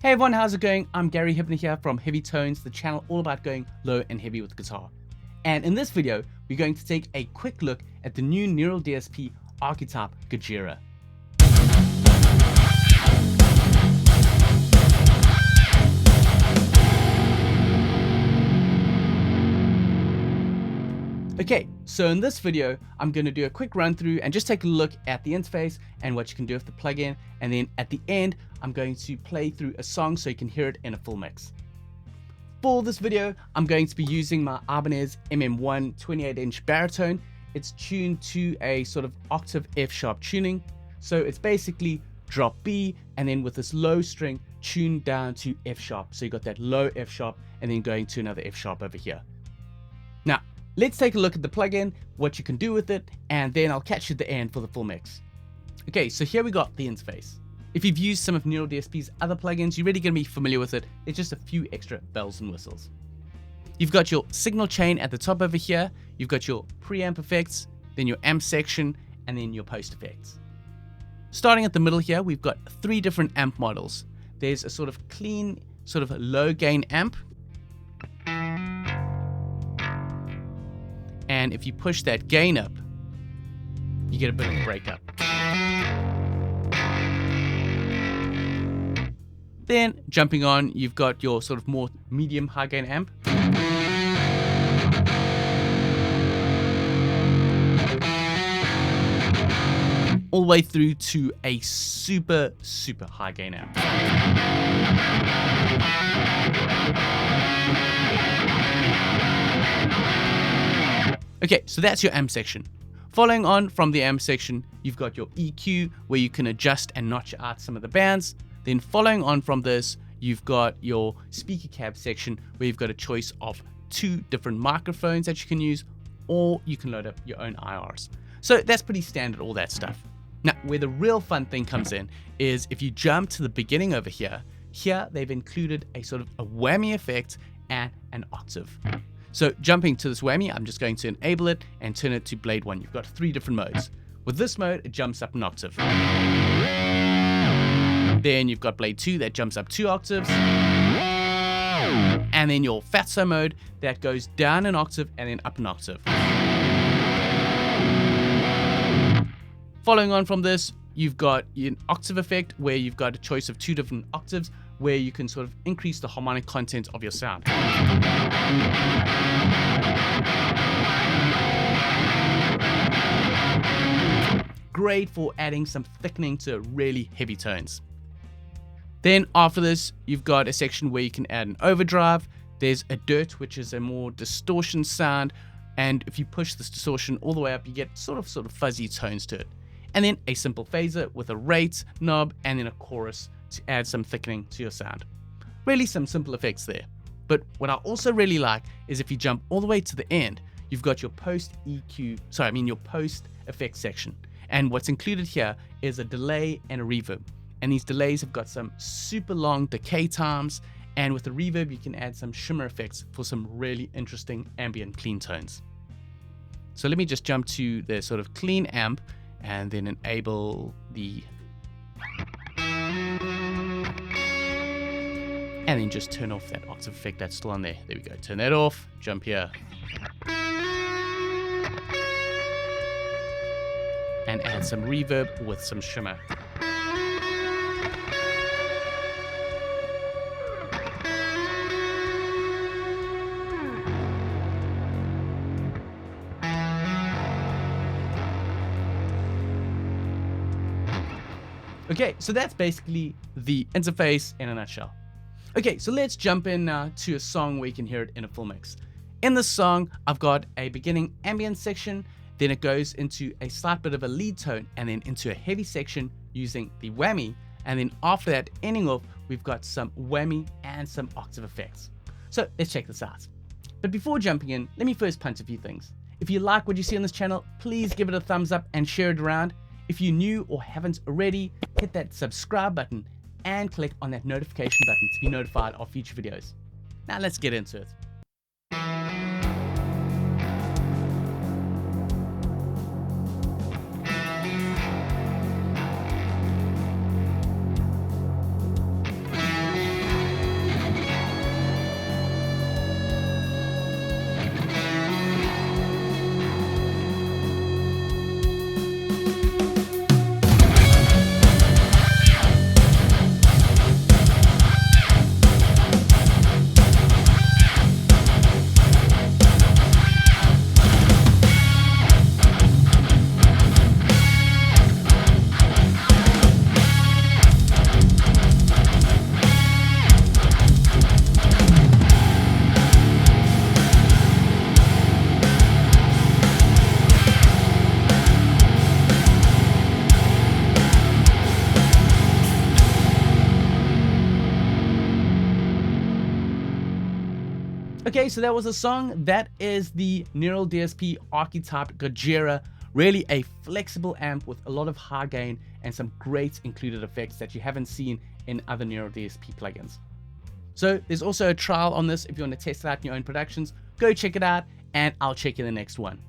Hey everyone, how's it going? I'm Gary Hibner here from Heavy Tones, the channel all about going low and heavy with guitar. And in this video, we're going to take a quick look at the new neural DSP Archetype Gorija. Okay, so in this video, I'm going to do a quick run through and just take a look at the interface and what you can do with the plugin. And then at the end, I'm going to play through a song so you can hear it in a full mix. For this video, I'm going to be using my Ibanez MM1 28-inch Baritone. It's tuned to a sort of octave F sharp tuning. So it's basically drop B and then with this low string tuned down to F sharp. So you got that low F sharp and then going to another F sharp over here. Now, let's take a look at the plugin, what you can do with it, and then I'll catch you at the end for the full mix. Okay, so here we got the interface. If you've used some of Neural DSP's other plugins, you're really going to be familiar with it. There's just a few extra bells and whistles. You've got your signal chain at the top over here. You've got your preamp effects, then your amp section, and then your post effects. Starting at the middle here, we've got three different amp models. There's a sort of clean, sort of low gain amp. And if you push that gain up, you get a bit of a breakup. Then jumping on, you've got your sort of more medium high gain amp. All the way through to a super high gain amp. Okay, so that's your amp section. Following on from the amp section, you've got your EQ where you can adjust and notch out some of the bands. Then following on from this, you've got your speaker cab section where you've got a choice of two different microphones that you can use, or you can load up your own IRs. So that's pretty standard, all that stuff. Now, where the real fun thing comes in is if you jump to the beginning over here, they've included a sort of a whammy effect and an octave. So jumping to this whammy, I'm just going to enable it and turn it to Blade 1. You've got three different modes. With this mode, it jumps up an octave. Then you've got Blade 2 that jumps up 2 octaves. And then your Fatso mode that goes down an octave and then up an octave. Following on from this, you've got an octave effect where you've got a choice of two different octaves where you can sort of increase the harmonic content of your sound. Great for adding some thickening to really heavy tones. Then after this, you've got a section where you can add an overdrive. There's a dirt, which is a more distortion sound. And if you push this distortion all the way up, you get sort of fuzzy tones to it. And then a simple phaser with a rate knob and then a chorus to add some thickening to your sound. Really some simple effects there. But what I also really like is if you jump all the way to the end, you've got your post effect section. And what's included here is a delay and a reverb. And these delays have got some super long decay times. And with the reverb, you can add some shimmer effects for some really interesting ambient clean tones. So let me just jump to the sort of clean amp and then enable the, and then just turn off that octave effect that's still on there. There we go, turn that off, jump here. And add some reverb with some shimmer. Okay, so that's basically the interface in a nutshell. Okay, so let's jump in now to a song where you can hear it in a full mix. In this song, I've got a beginning ambient section, then it goes into a slight bit of a lead tone, and then into a heavy section using the whammy, and then after that, ending off, we've got some whammy and some octave effects. So let's check this out. But before jumping in, let me first punch a few things. If you like what you see on this channel, please give it a thumbs up and share it around. If you're new or haven't already, hit that subscribe button and click on that notification button to be notified of future videos. Now let's get into it. Okay, so that was a song. That is the Neural DSP Archetype Gorija. Really a flexible amp with a lot of high gain and some great included effects that you haven't seen in other Neural DSP plugins. So there's also a trial on this if you want to test it out in your own productions. Go check it out, and I'll check you in the next one.